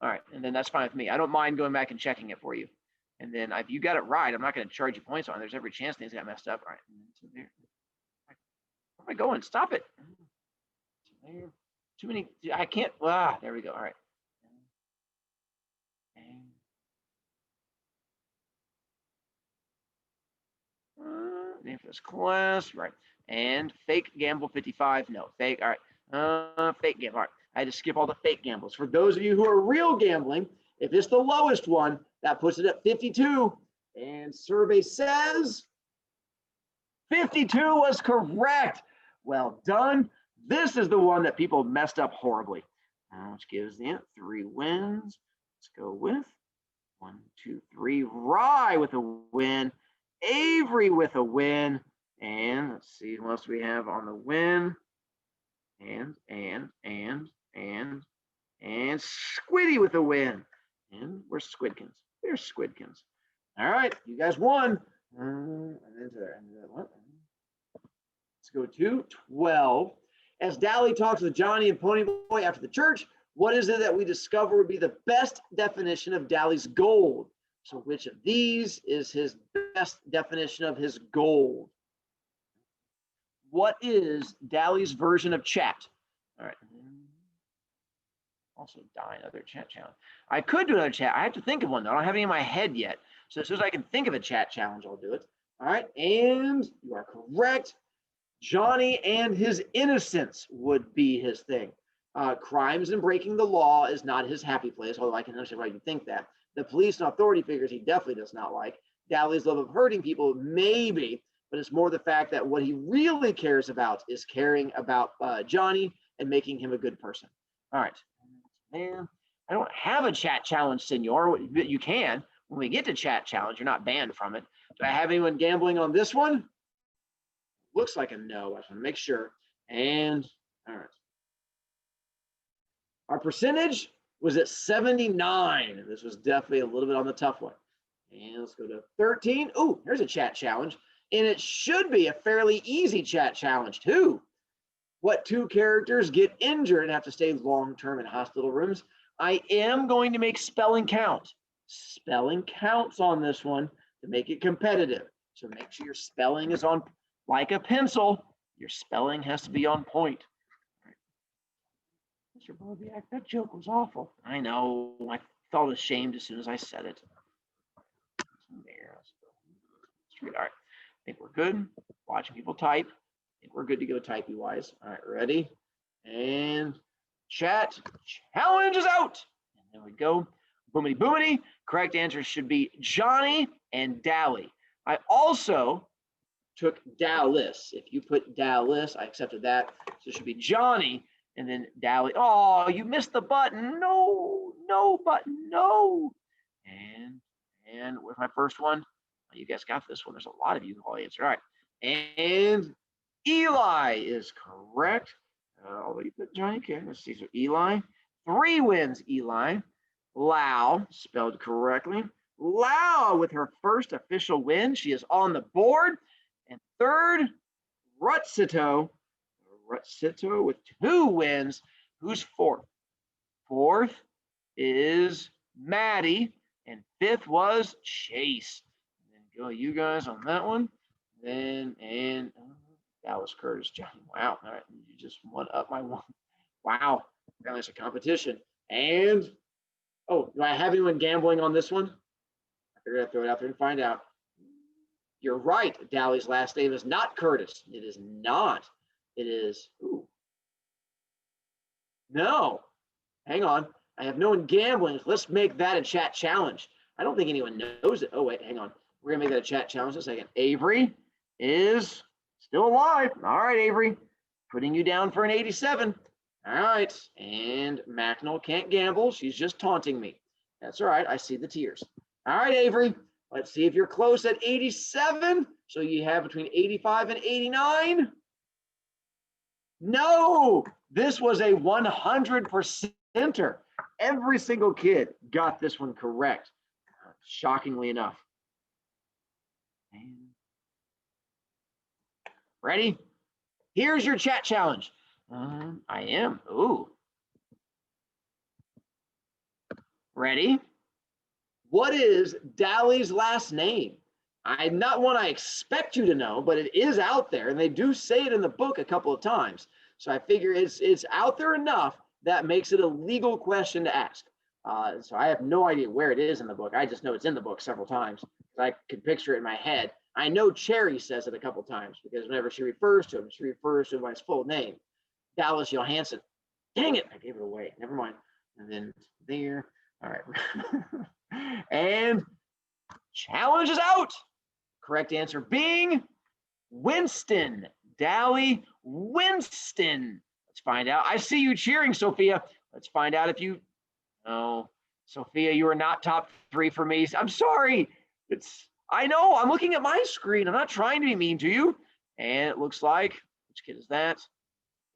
All right, and then that's fine with me. I don't mind going back and checking it for you. And then if you got it right, I'm not going to charge you points on it. There's every chance things got messed up. All right, so there. Where am I going? Stop it. There. Too many. I can't. There we go. All right. Name for this class, right? And fake gamble 55. No, fake. All right. Fake gamble. All right. I had to skip all the fake gambles. For those of you who are real gambling, if it's the lowest one, that puts it at 52. And survey says 52 was correct. Well done. This is the one that people messed up horribly. Which gives the 3 wins. Let's go with 1, 2, 3. Rye with a win. Avery with a win. And let's see what else we have on the win. And Squiddy with a win. And where's Squidkins? There's Squidkins. All right, you guys won. Let's go to 12. As Dally talks with Johnny and Ponyboy after the church, what is it that we discover would be the best definition of Dally's gold? So which of these is his best definition of his gold? What is Dally's version of chat? All right. Also die another chat challenge. I could do another chat. I have to think of one though. I don't have any in my head yet. So as soon as I can think of a chat challenge, I'll do it. All right. And you are correct. Johnny and his innocence would be his thing. Crimes and breaking the law is not his happy place, although I can understand why you think that. The police and authority figures he definitely does not like. Dally's love of hurting people, maybe, but it's more the fact that what he really cares about is caring about Johnny and making him a good person. All right. Man, I don't have a chat challenge, senor. You can. When we get to chat challenge, you're not banned from it. Do I have anyone gambling on this one? Looks like a no. I just want to make sure. And all right. Our percentage was at 79. This was definitely a little bit on the tough one. And let's go to 13. Oh, here's a chat challenge. And it should be a fairly easy chat challenge too. What 2 characters get injured and have to stay long-term in hospital rooms? I am going to make spelling count. Spelling counts on this one to make it competitive. So make sure your spelling is on like a pencil. Your spelling has to be on point. Mr. Broviak, that joke was awful. I know. I felt ashamed as soon as I said it. There. All right. I think we're good. Watching people type. I think we're good to go typey wise. All right, ready? And chat challenge is out. And there we go. Boomity boomity. Correct answer should be Johnny and Dally. I also took Dallas. If you put Dallas, I accepted that. So it should be Johnny and then Dally. Oh, you missed the button. No, no button, no. And with my first one, you guys got this one. There's a lot of you who all answered. All right. And Eli is correct. Although you put Johnny, okay, let's see. So Eli, 3 wins, Eli. Lau, spelled correctly. Lau with her first official win. She is on the board. And third, Rutsito. Rutsito with 2 wins. Who's fourth? Fourth is Maddie. And fifth was Chase. And then go you guys on that one. Then, and that was Curtis Johnny. Wow. All right. You just won up my one. Wow. Apparently it's a competition. And, oh, do I have anyone gambling on this one? I figured I'd throw it out there and find out. You're right. Dally's last name is not Curtis. It is not. It is, ooh. No. Hang on. I have no one gambling. Let's make that a chat challenge. I don't think anyone knows it. Oh, wait, hang on. We're going to make that a chat challenge in a second. Avery is still alive. All right, Avery. Putting you down for an 87. All right. And Macnell can't gamble. She's just taunting me. That's all right. I see the tears. All right, Avery. Let's see if you're close at 87. So you have between 85 and 89. No, this was a 100%er. Every single kid got this one correct, shockingly enough. Ready? Here's your chat challenge. I am. Ooh. Ready? What is Dally's last name? I'm not one I expect you to know, but it is out there, and they do say it in the book a couple of times. So I figure it's out there enough that makes it a legal question to ask. So I have no idea where it is in the book. I just know it's in the book several times. I could picture it in my head. I know Cherry says it a couple times because whenever she refers to him, she refers to him by his full name, Dallas Johansson. Dang it, I gave it away. Never mind. And then there. All right. And challenge is out. Correct answer being Winston. Dally Winston. Let's find out. I see you cheering, Sophia. Let's find out if you. Oh, Sophia, you are not top 3 for me. I'm sorry. I know. I'm looking at my screen. I'm not trying to be mean to you. And it looks like, which kid is that?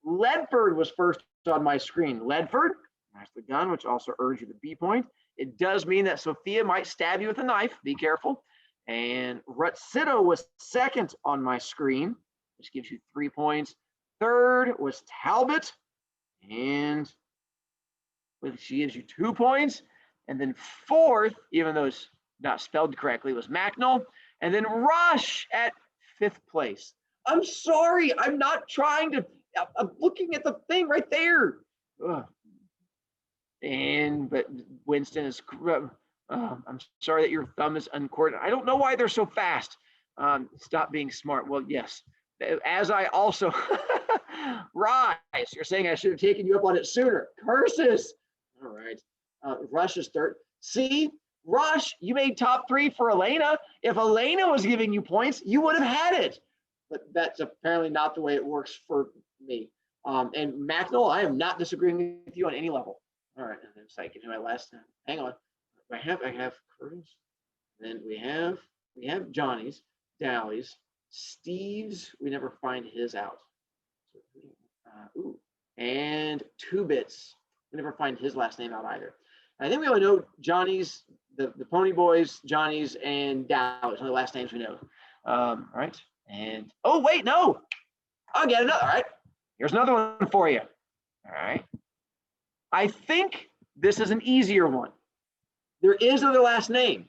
Ledford was first on my screen. Ledford, that's the gun, which also earns you the B point. It does mean that Sophia might stab you with a knife. Be careful. And Rutsito was second on my screen, which gives you 3 points. Third was Talbot, and she gives you 2 points. And then fourth, even though it's not spelled correctly, was Macnell. And then Rush at 5th place. I'm sorry. I'm not trying to. I'm looking at the thing right there. Ugh. But Winston is. I'm sorry that your thumb is uncoordinated. I don't know why they're so fast. Stop being smart. Well, yes. As I also. Rise, you're saying I should have taken you up on it sooner. Curses. All right. Rush is third. See, Rush, you made top 3 for Elena. If Elena was giving you points, you would have had it. But that's apparently not the way it works for me. And Macnell, I am not disagreeing with you on any level. All right. And then it's like, my last time. Hang on. I have Curtis. Then we have Johnny's, Dally's, Steve's. We never find his out. And 2-Bits. We never find his last name out either. I think we only know Johnny's, the Pony Boys, Johnny's, and Dallas. One of the last names we know. All right. And oh wait, no. I'll get another. All right. Here's another one for you. All right. I think this is an easier one. There is another last name.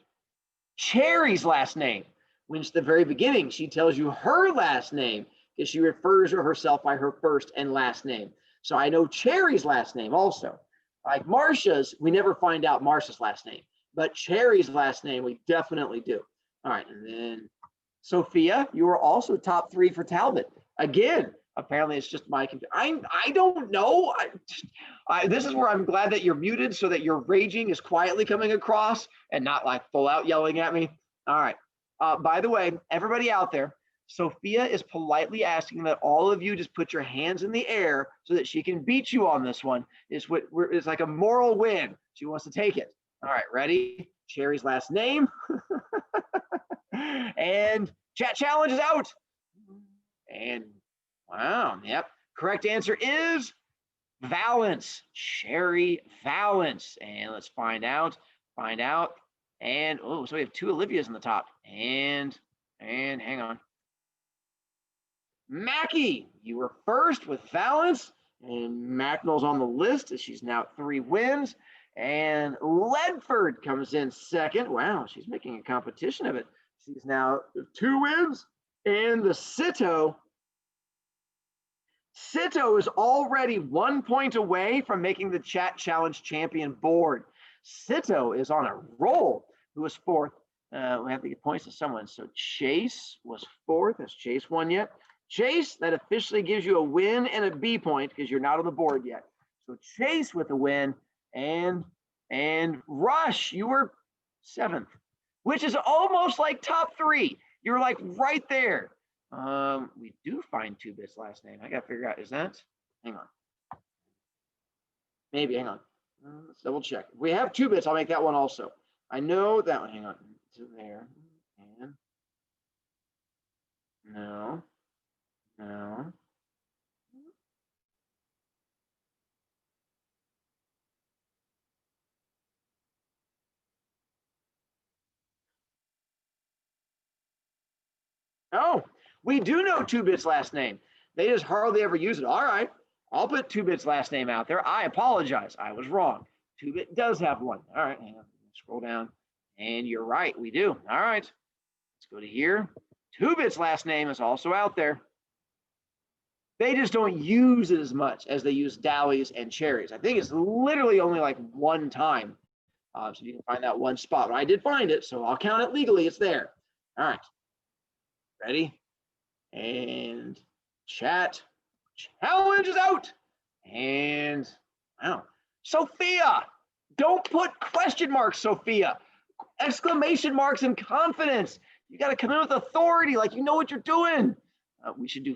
Cherry's last name. When it's the very beginning, she tells you her last name because she refers to herself by her first and last name. So I know Cherry's last name also. Like Marcia's, we never find out Marcia's last name, but Cherry's last name, we definitely do. All right, and then Sophia, you were also top 3 for Talbot. Again, apparently it's just my computer. I don't know. This is where I'm glad that you're muted so that your raging is quietly coming across and not like full out yelling at me. All right. By the way, everybody out there, Sophia is politely asking that all of you just put your hands in the air so that she can beat you on this one. It's like a moral win. She wants to take it. All right, ready? Cherry's last name. And chat challenge is out. And wow, yep. Correct answer is Valence. Cherry Valence. And let's find out. And oh, so we have 2 Olivias in the top. And hang on. Mackie, you were first with Valence, and Macnell's on the list as she's now at 3 wins. And Ledford comes in second. Wow, she's making a competition of it. She's now 2 wins. And the Cito is already 1 point away from making the chat challenge champion board. Cito is on a roll. Who was 4th? We have to get points to someone. So Chase was 4th. Has Chase won yet? Chase, that officially gives you a win and a B point because you're not on the board yet. So Chase with a win, and Rush, you were 7th, which is almost like top 3. You're like right there. We do find 2-Bit's last name. I gotta figure out, is that? Hang on. Maybe, hang on. Let's double check. If we have 2-Bit's, I'll make that one also. I know that one. Hang on. To there. And no. Oh, we do know 2-Bit's last name. They just hardly ever use it. All right. I'll put 2-Bit's last name out there. I apologize. I was wrong. 2-Bit does have one. All right. Hang on. Scroll down. And you're right. We do. All right. Let's go to here. 2-Bit's last name is also out there. They just don't use it as much as they use Dallies and Cherries. I think it's literally only like 1 time. So you can find that 1 spot. But I did find it, so I'll count it legally. It's there. All right. Ready? And chat challenge is out. And wow. Sophia, don't put question marks, Sophia. Exclamation marks and confidence. You got to come in with authority, like you know what you're doing. We should do,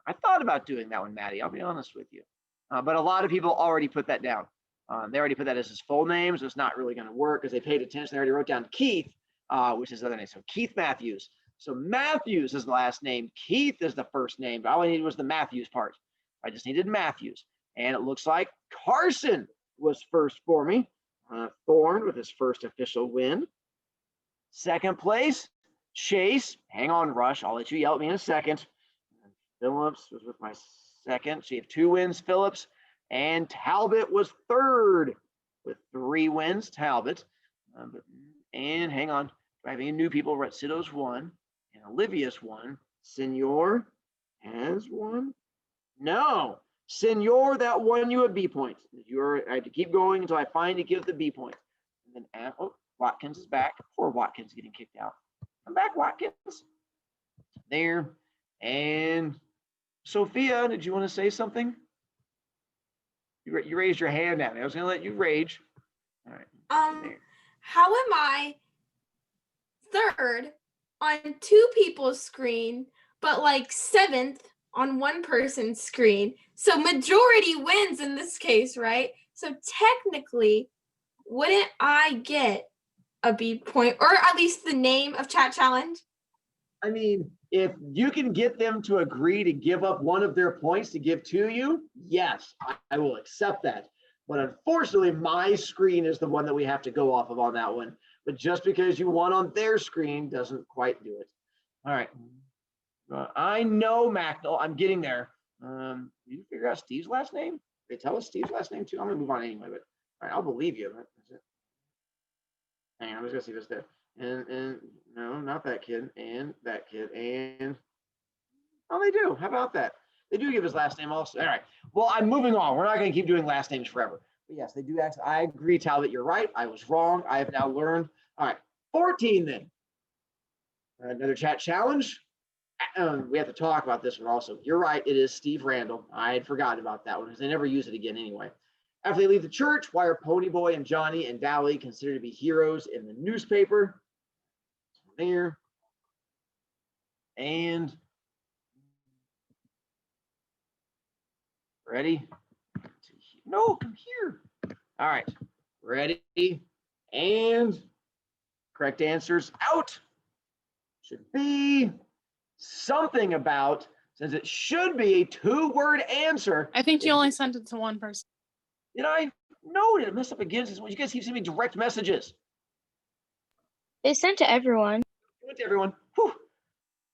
I thought about doing that one, Maddie. I'll be honest with you. But a lot of people already put that down. They already put that as his full name, so it's not really going to work because they paid attention. They already wrote down Keith, which is the other name. So Keith Matthews. So Matthews is the last name. Keith is the first name. But all I needed was the Matthews part. I just needed Matthews. And it looks like Carson was first for me. Thorne with his first official win. Second place, Chase. Hang on, Rush. I'll let you yell at me in a second. Phillips was with my second. So you have 2 wins, Phillips. And Talbot was third with 3 wins, Talbot. And hang on. Do I have any new people? Cito's 1. And Olivia's 1. Senor has 1. No. Senor, that won you a B point. I had to keep going until I finally give the B point. And then Watkins is back. Poor Watkins getting kicked out. Come back, Watkins. There. And Sophia, did you want to say something? You raised your hand at me. I was going to let you rage. All right. There. How am I 3rd on 2 people's screen, but like 7th on 1 person's screen? So majority wins in this case, right? So technically, wouldn't I get a B point, or at least the name of chat challenge? I mean, if you can get them to agree to give up one of their points to give to you, yes, I will accept that. But unfortunately, my screen is the one that we have to go off of on that one. But just because you won on their screen doesn't quite do it. All right. I know, Macnell. I'm getting there. Did you figure out Steve's last name? They tell us Steve's last name too? I'm going to move on anyway, but all right, I'll believe you. That's it. Hang on, I'm just going to see this there. And no, not that kid, and that kid, and oh, they do. How about that? They do give his last name also. All right. Well, I'm moving on. We're not going to keep doing last names forever. But yes, they do. I agree, Talbot. You're right. I was wrong. I have now learned. All right. 14 then. Another chat challenge. we have to talk about this one also. You're right, it is Steve Randall. I had forgotten about that one because they never use it again anyway. After they leave the church, why are Ponyboy and Johnny and Dally considered to be heroes in the newspaper? There. And ready? No, come here. All right, ready? And correct answers out. Should be something about, since it should be a 2-word answer. I think you only sent it to one person. Did I? No, did I mess up again? You guys keep sending me direct messages. They sent to everyone. It went to everyone. Whew.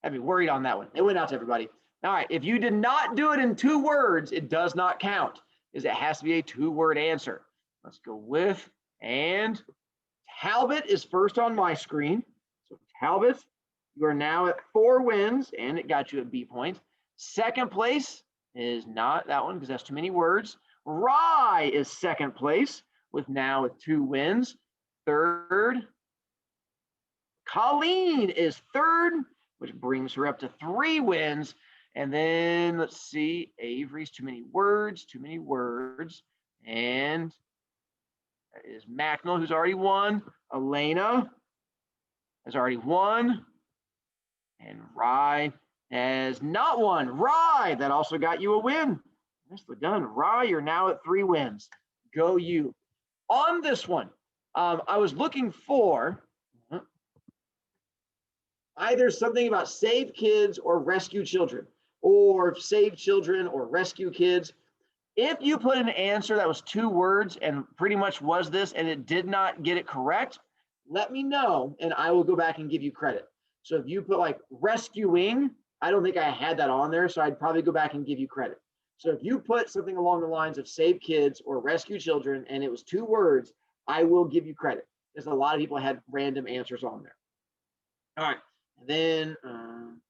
I'd be worried on that one. It went out to everybody. All right, if you did not do it in 2 words, it does not count, because it has to be a 2-word answer. Let's go with, and Talbot is first on my screen. So Talbot, you are now at 4 wins, and it got you a B point. Second place is not that one because that's too many words. Rye is second place with 2 wins. Third, Colleen is third, which brings her up to 3 wins. And then let's see, Avery's too many words. And that is Macnell, who's already won. Elena has already won. And Rye has not won. Rye, that also got you a win. Nicely done. Rye, you're now at 3 wins. Go you. On this one, I was looking for either something about save kids or rescue children, or save children or rescue kids. If you put an answer that was 2 words and pretty much was this and it did not get it correct, let me know and I will go back and give you credit. So if you put like rescuing, I don't think I had that on there, so I'd probably go back and give you credit. So if you put something along the lines of save kids or rescue children and it was 2 words, I will give you credit, because a lot of people had random answers on there. All right, and then I'm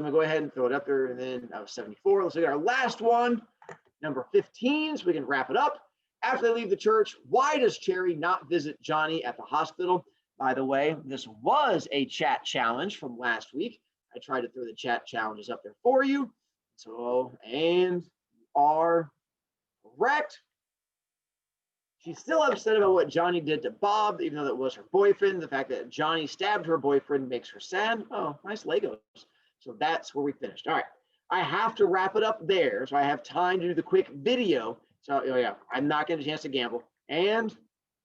gonna go ahead and throw it up there, and then that was 74. Let's look at our last one, number 15, so we can wrap it up. After they leave the church, why does Cherry not visit Johnny at the hospital? By the way, this was a chat challenge from last week. I tried to throw the chat challenges up there for you. So, and you are correct. She's still upset about what Johnny did to Bob, even though that was her boyfriend. The fact that Johnny stabbed her boyfriend makes her sad. Oh, nice Legos. So that's where we finished. All right, I have to wrap it up there, so I have time to do the quick video. So, oh yeah, I'm not getting a chance to gamble. And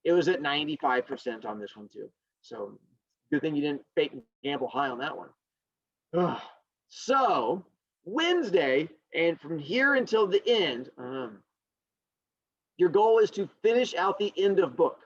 it was at 95% on this one too. So good thing you didn't fake gamble high on that one. Ugh. So Wednesday, and from here until the end, your goal is to finish out the end of book.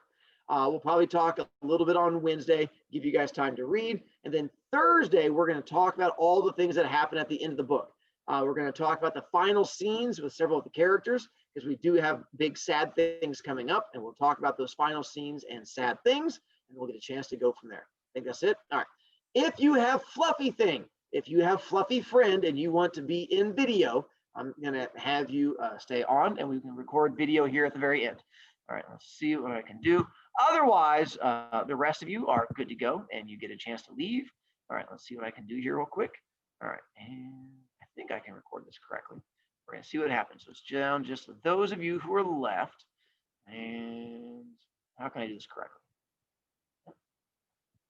We'll probably talk a little bit on Wednesday, give you guys time to read. And then Thursday, we're going to talk about all the things that happen at the end of the book. We're going to talk about the final scenes with several of the characters, because we do have big sad things coming up, and we'll talk about those final scenes and sad things, and we'll get a chance to go from there. I think that's it. All right. If you have Fluffy Thing, if you have Fluffy Friend and you want to be in video, I'm going to have you stay on, and we can record video here at the very end. All right, let's see what I can do. Otherwise, the rest of you are good to go, and you get a chance to leave. All right, let's see what I can do here real quick. All right, and I think I can record this correctly. We're going to see what happens. So it's down just those of you who are left. And how can I do this correctly?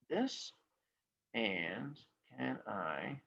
This, and can I